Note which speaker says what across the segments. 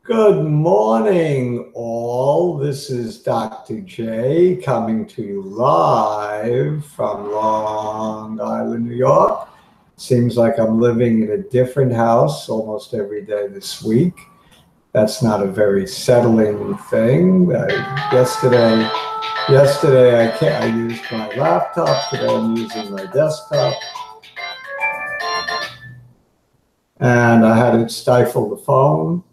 Speaker 1: Good morning, all. This is Dr. J coming to you live from Long Island, New York. Seems like I'm living in a different house almost every day this week. That's not a very settling thing. Yesterday I used my laptop. Today I'm using my desktop. And I had to stifle the phone.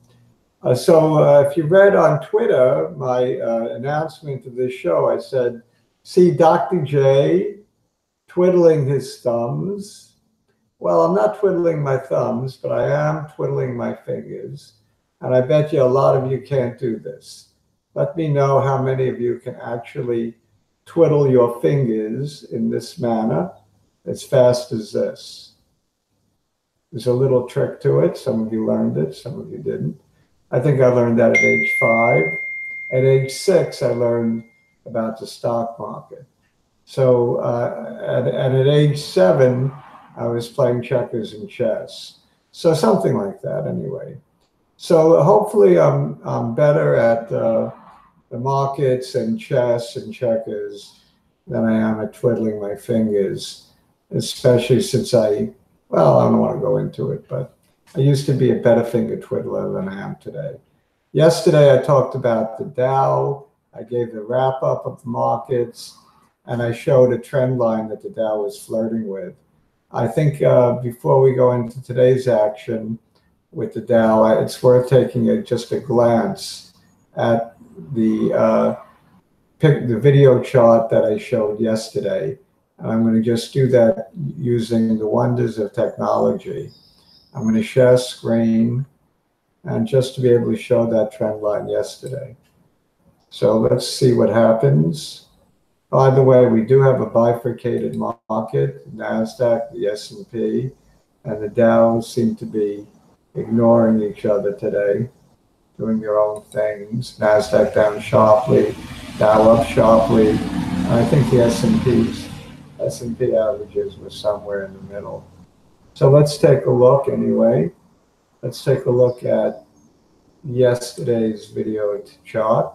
Speaker 1: If you read on Twitter my announcement of this show, I said, see Dr. J twiddling his thumbs. Well, I'm not twiddling my thumbs, but I am twiddling my fingers. And I bet you a lot of you can't do this. Let me know how many of you can actually twiddle your fingers in this manner as fast as this. There's a little trick to it. Some of you learned it, some of you didn't. I think I learned that at age 5. At age 6, I learned about the stock market. And at age 7, I was playing checkers and chess. So something like that anyway. So hopefully I'm better at the markets and chess and checkers than I am at twiddling my fingers, especially since I don't want to go into it, but I used to be a better finger twiddler than I am today. Yesterday, I talked about the Dow. I gave the wrap up of the markets, and I showed a trend line that the Dow was flirting with. I think before we go into today's action with the Dow, it's worth taking just a glance at the video chart that I showed yesterday. And I'm going to just do that using the wonders of technology. I'm going to share screen and just to be able to show that trend line yesterday. So let's see what happens. By the way, we do have a bifurcated market. NASDAQ, the S&P, and the Dow seem to be ignoring each other today, doing their own things. NASDAQ down sharply, Dow up sharply. And I think the S&P averages were somewhere in the middle. So let's take a look anyway. Let's take a look at yesterday's video chart.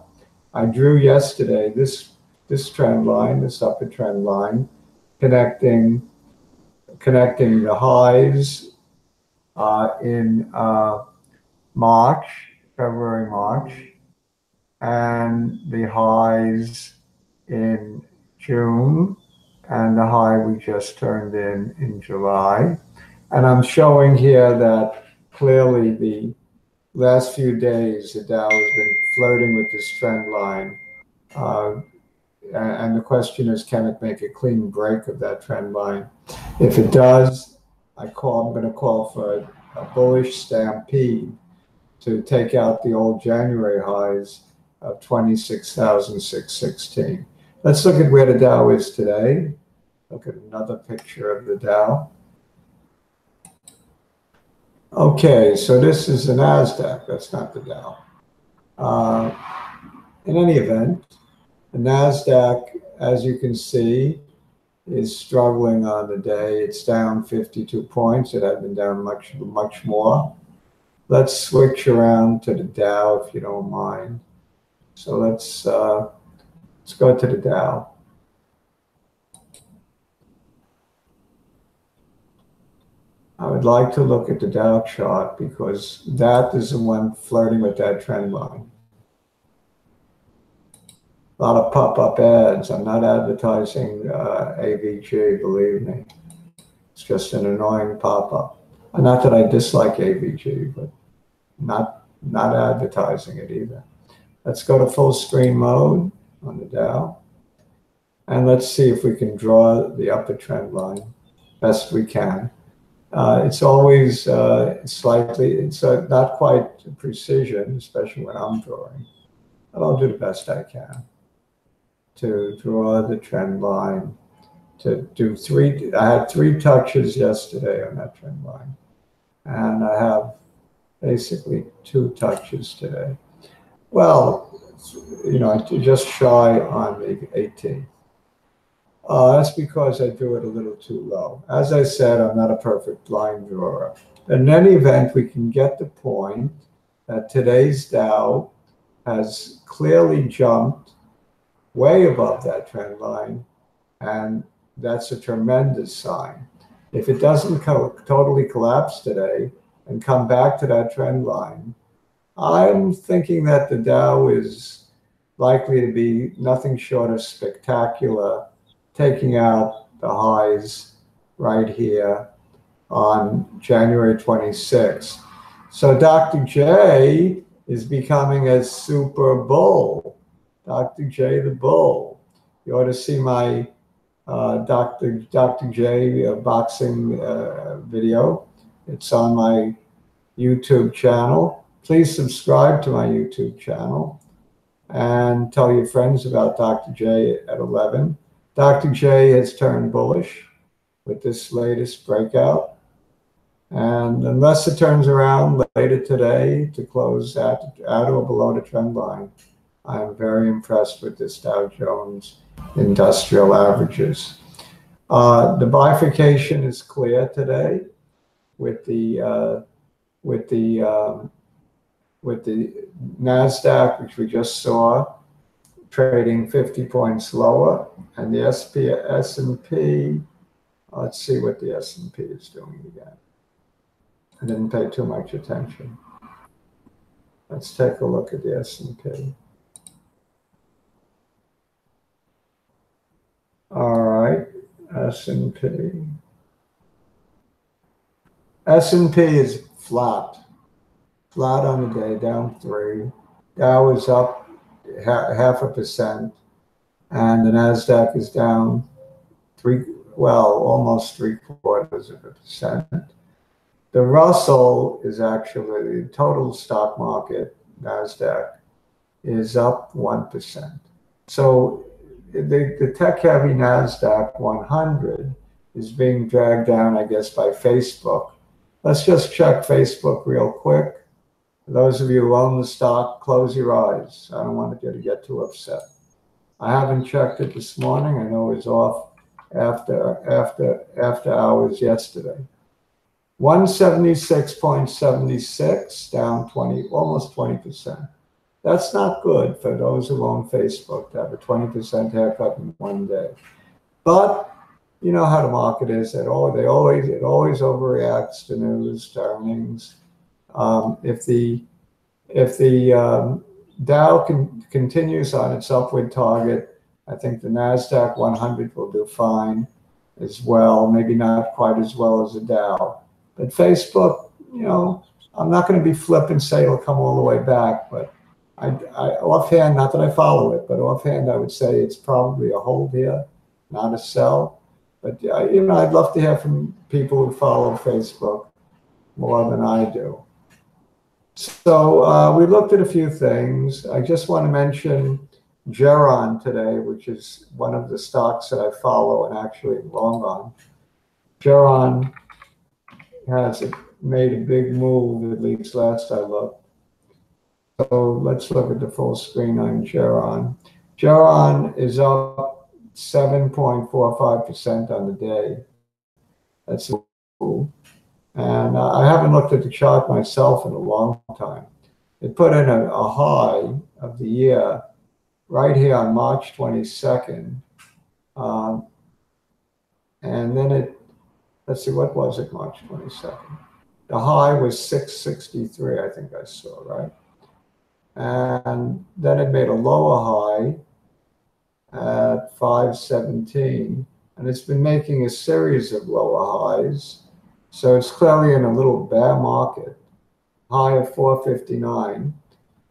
Speaker 1: I drew yesterday this trend line, this upper trend line, connecting the highs in February, March, and the highs in June, and the high we just turned in July. And I'm showing here that clearly the last few days, the Dow has been flirting with this trend line. And the question is, can it make a clean break of that trend line? If it does, I'm going to call for a bullish stampede to take out the old January highs of 26,616. Let's look at where the Dow is today. Look at another picture of the Dow. Okay, so this is the NASDAQ. That's not the Dow. In any event, the NASDAQ, as you can see, is struggling on the day. It's down 52 points. It had been down much more. Let's switch around to the Dow, if you don't mind. So let's go to the Dow. I would like to look at the Dow chart because that is the one flirting with that trend line. A lot of pop-up ads. I'm not advertising AVG, believe me. It's just an annoying pop-up. Not that I dislike AVG, but not advertising it either. Let's go to full screen mode on the Dow. And let's see if we can draw the upper trend line best we can. It's always it's not quite precision, especially when I'm drawing, but I'll do the best I can to draw the trend line. I had 3 touches yesterday on that trend line, and I have basically 2 touches today. Well, just shy on the 18th. That's because I drew it a little too low. As I said, I'm not a perfect line drawer. In any event, we can get the point that today's Dow has clearly jumped way above that trend line, and that's a tremendous sign. If it doesn't totally collapse today and come back to that trend line, I'm thinking that the Dow is likely to be nothing short of spectacular, taking out the highs right here on January 26th. So Dr. J is becoming a super bull. Dr. J the bull. You ought to see my Dr. J boxing video. It's on my YouTube channel. Please subscribe to my YouTube channel and tell your friends about Dr. J at 11. Dr. J has turned bullish with this latest breakout. And unless it turns around later today to close at or below the trend line, I'm very impressed with this Dow Jones Industrial Averages. The bifurcation is clear today with the NASDAQ, which we just saw, trading 50 points lower, and the S&P, let's see what the S&P is doing again. I didn't pay too much attention. Let's take a look at the S&P. All right, S&P. S&P is flat on the day, down 3. Dow is up 0.5%, and the NASDAQ is down almost 0.75%. The Russell is actually, the total stock market, NASDAQ, is up 1%. So the tech-heavy NASDAQ 100 is being dragged down, I guess, by Facebook. Let's just check Facebook real quick. For those of you who own the stock, close your eyes. I don't want you to get too upset. I haven't checked it this morning. I know it was off after hours yesterday. 176.76, down almost 20%. That's not good for those who own Facebook to have a 20% haircut in one day. But you know how the market is. It always overreacts to news, to earnings. If the Dow continues on its upward target, I think the NASDAQ 100 will do fine as well. Maybe not quite as well as the Dow. But Facebook, I'm not going to be flippant and say it'll come all the way back, but I offhand, not that I follow it, but offhand I would say it's probably a hold here, not a sell. But I'd love to hear from people who follow Facebook more than I do. So we looked at a few things. I just want to mention Geron today, which is one of the stocks that I follow and actually long on. Geron has made a big move, at least last I looked. So let's look at the full screen on Geron. Geron is up 7.45% on the day. That's cool. And I haven't looked at the chart myself in a long time. It put in a high of the year right here on March 22nd. And then let's see, what was it, March 22nd? The high was 663, I think I saw, right? And then it made a lower high at 517, and it's been making a series of lower highs. So it's clearly in a little bear market, high of 459.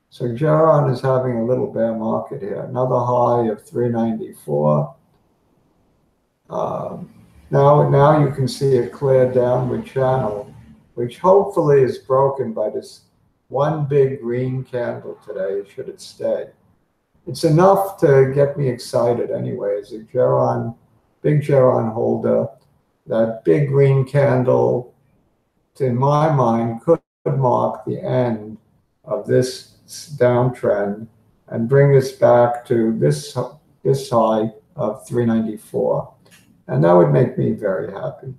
Speaker 1: So Geron is having a little bear market here, another high of 394. Now you can see a clear downward channel, which hopefully is broken by this one big green candle today, should it stay. It's enough to get me excited anyway. As a big Geron holder, that big green candle, in my mind, could mark the end of this downtrend and bring us back to this high of 394. And that would make me very happy.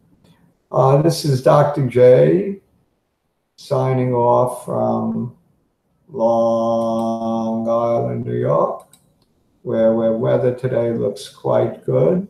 Speaker 1: This is Dr. J signing off from Long Island, New York, where weather today looks quite good.